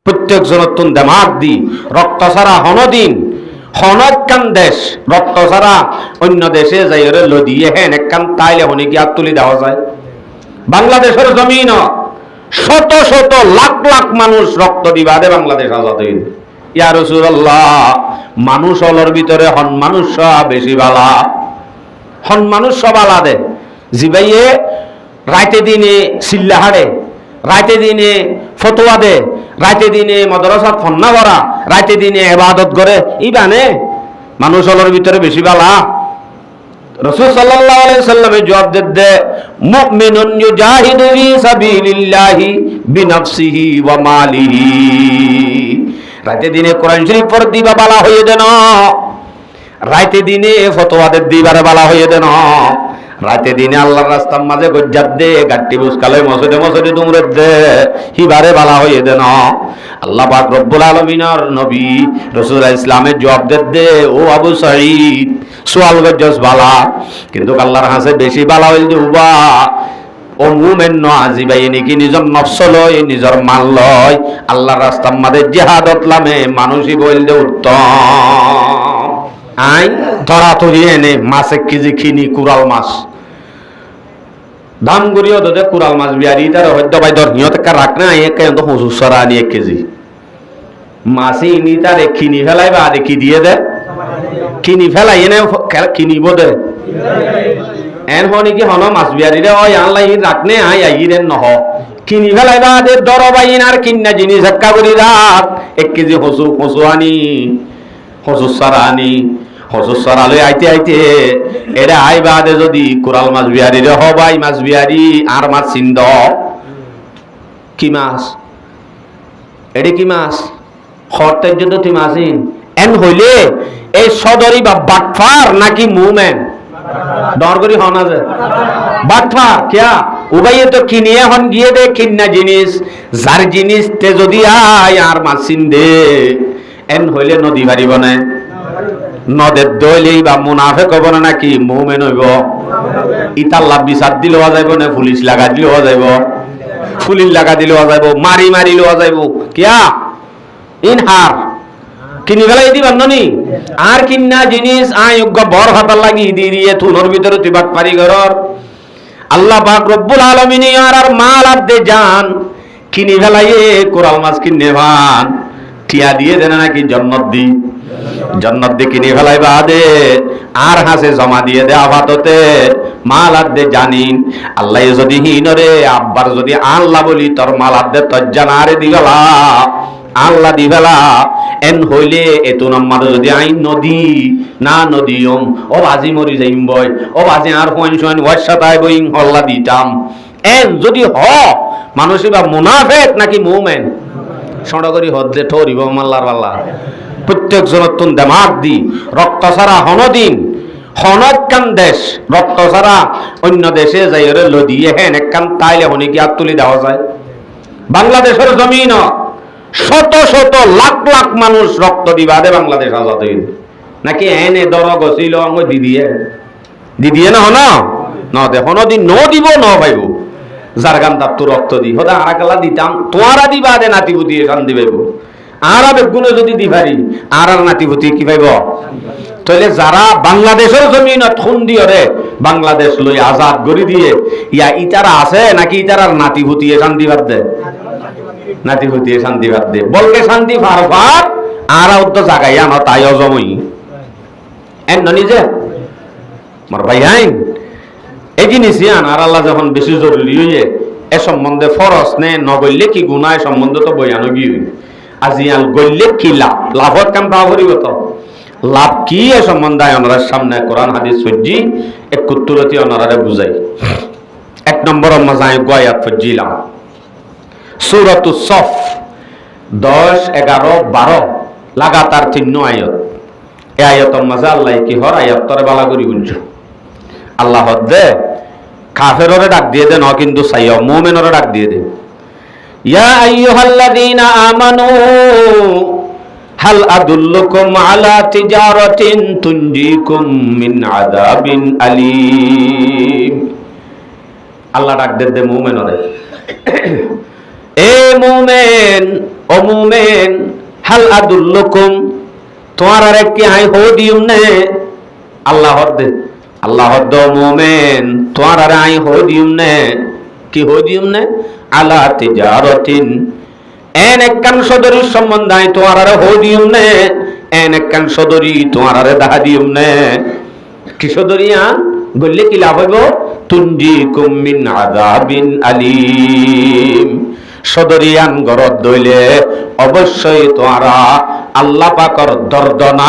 প্রত্যেকজনের তুন দেমাগ দি রক্ত ছাড়া হনদিন হনকান দেশ রক্ত ছাড়া অন্য দেশে যাই লদিয়ে হেন একখান তাইলে হনে কি আর তুলি দেওয়া যায়? বাংলাদেশের জমিন শত শত লাখ লাখ মানুষ রক্ত দিবাদে বাংলাদেশ আজাদ হইল। ইয়া রাসূলুল্লাহ, মানুষ হলর ভিতরে হন মানুষ বেশি বালা, হন মানুষ বালা দে জিবাইয়ে রাইতে দিনে সিল্লা হাড়ে, রাইতে দিনে ফতোয়া দে, রাইতে দিনে মাদ্রাসা ফন্না করা, রাইতে দিনে ইবাদত করে, ইবানে মানুষ হলর ভিতরে বেশি বালা। রাসূল সাল্লাল্লাহু আলাইহি সাল্লামে জবাব দে, মুমিনুন ইউজাহিদু ফি সাবিলিল্লাহি বিনফসিহি ওয়া মালিহি। রাতে দিনে কোরআন শরীফ পড় দিবা বালা হয়ে দেন, রাতে দিনে ফতোয়াদের দিবারে বালা হয়ে দেন, রাতে দিনে আল্লাহর রাস্তার মাঝে গজ্জাত দে, গাট্টি বুসকালে মসজিদে মসজিদে দুমরে দে, হিবারে বালা হয়ে দেন। আল্লাহ পাক রব্বুল আলামিনের নবী রাসূলুল্লাহ ইসলামের জবাব দে, ও আবু সাঈদ সোয়াল গজ্জাস বালা, কিন্তু আল্লাহর হাসে বেশি বালা হইল উবা ও মুমিন ন আজিবাই নাকি নিজের নফস লয়, নিজের মাল লয়, আল্লাহর রাস্তার মাঝে জিহাদত লামে মানুষই বললে উত্তম। আই ধরা ধরি এনে মাছ 1 কেজি কিনি, কুরাল মাছ দাম করিও দে কুরাল মাছ বিয়ারি তার হয়তো ভাই ধর নিয়ত কা রাখ না, একে তো হুজুর সরা আনি 1 কেজি মাছি ইনি তার কিনি ফেলাই বা দেখি দিয়ে দে, কিনি ফেলাই এনে কিনিব দে এন হনি কি হন মাছ বিয়ারি রে ওই আনলাই রাখনে আই আইরে নহ কিনি ফেলাই বা দে দর বাইন আর কিন্না জিনিস একা করি রাখ 1 কেজি হসু আনি হসুর সরা আনি, হসুর সরালে আইতে আইতে এটা আই বাদে যদি কোরাল মাছ বিহারি রে হবাই মাছ বিহারি আর মাছ চিন্দ কি মাছ এটি কি মাছ হরতের জন্য তুই মাছিন এন হইলে এই সদরি বা বাটফার নাকি মুমেন ডর করি হনা যে বাটফার কিয়া উবাইয়ে তো কিনিয়ে হন গিয়ে দে কিন্না জিনিস যার জিনিস তে যদি আয় আর মাছ চিন দে এন হইলে নদী পারিব না, নদের দইলেই বা মুনাফেক হব না নাকি মুমিন হইব? ইতার লাভ বিচার দিলেও যাইব না, পুলিশ লাগা দিলেও যাইব, পুলিশ লাগা দিলেও যাইব, মারি মারিলেও যাইব, কিয়া ইনহার কিনি ফেলাই দিবার ননি আর কিন্না জিনিস আয়োগ্য বর হাতার লাগি দিয়ে থুনোর ভিতরে তুই বাট পারি ঘর। আল্লাহ পাক রব্বুল আলামিন আর মাল আর দে জান কিনি ফেলাইয়ে কোরাল মাছ কিনে ভান টিয়া দিয়ে দেন নাকি জন্নত দি কিনে ফেলাই বাদে আর হাসে জমা দিয়ে দে আপাততে মাল আর দে জানিন আল্লাহ যদি হিনরে আব্বার যদি আল্লাহ বলি তোর মাল আর দে তোর জানারে দিগলা আল্লাহ দিবেলা এন হইলে এত নাম্বার যদি আইন নদী না নদীয়ম ও বাজি মরি যাইম বই ও বাজি আর হইন সইন ওয়াসাতাই বইং হল্লা দিতাম এন যদি হ মানুষ বা মুনাফিক নাকি মুমিন সড়গরি হদ্দে ঠরিব মাল্লার আল্লাহ। প্রত্যেক জনের তুন দেমাগ দি রক্ত ছাড়া হনদিন হনকান দেশ রক্ত ছাড়া অন্য দেশে যাই লদিয়ে হেন একখান তাইলে হনে কি আর তুলি দেওয়া যায়? বাংলাদেশের জমিন শত শত লাখ লাখ মানুষ রক্ত দিবাদে বাংলাদেশ আজাদ হইল নাকি এনে দর গছিল অঙ্গ দিদিয়ে না হন ন দেখো নদিন ন দিব ন ভাইব যার গান তার তো রক্ত দি হদা আরাকালা দিতাম তোমারা দিবাদে নাতিপুতি এখান দিবে আর বেগুনে যদি দিবারি আর নাতিপুতি কি পাইব? তাহলে যারা বাংলাদেশের জমিন খুন্দি হরে বাংলাদেশ লই আজাদ গড়ি দিয়ে ইয়া ইতারা আছে নাকি ইতারার নাতিপুতি এখান দিবার দে নাতি হইতে শান্তি বাদ দে বলকে শান্তি ফার আর তো জাগাই আনো তাই অজমই এন নিজে আমার ভাই আইন এই জিনিস আন আর আল্লাহ যখন বেশি জরুরি হইয়ে এ সম্বন্ধে ফরজ নে নগইলে কি গুনাহ সম্বন্ধে তো বয়ানো কি আজি আল গইলে কি লাভত কাম পাওয়া করিব তো লাভ কি এ সম্বন্ধে ওনার সামনে কোরআন হাদিস সজ্জি 71টি ওনারে বুঝাই। 1 নম্বর মজায় গয়াত ফজিলাম সূরাতুস সফ 10, 11, 12 লাগাতার 3 আয়াত। এই আয়াতের মাঝে আল্লাহ কি হর আয়াত তরে বালা করি বুঝছো আল্লাহ দে কাফেররে ডাক দিয়ে দে ন কিন্তু সাইয়া মুমিনরে ডাক দিয়ে দে ইয়া আইয়ুহাল্লাযীনা আমানু হাল আদুল্লুকুম আলা তিজারাতিন তুনজিকুম মিন আযাবিন আলীম। আল্লাহ ডাক দে মুমিনরে এ মুমিন ও মুমিন হাল আদুল্লুকুম তোমার আর কি আই হো দিউম নে আল্লাহ দো মুমিন তোমার আর আই হো দিউম নে কি হো দিউম নে আলা তিজারাতিন এন একখান সদরি সম্বন্ধে আই তোমার আর হো দিউম নে এন একখান সদরি তোমার আর দাহা দিউম নে কি সদরিয়া বললে কি লাভ হইব তুনজিকুম মিন আযাবিন আলীম সদরিয়ান গরদ দইলে অবশ্যই তোমরা আল্লাহ পাকর দর্দনা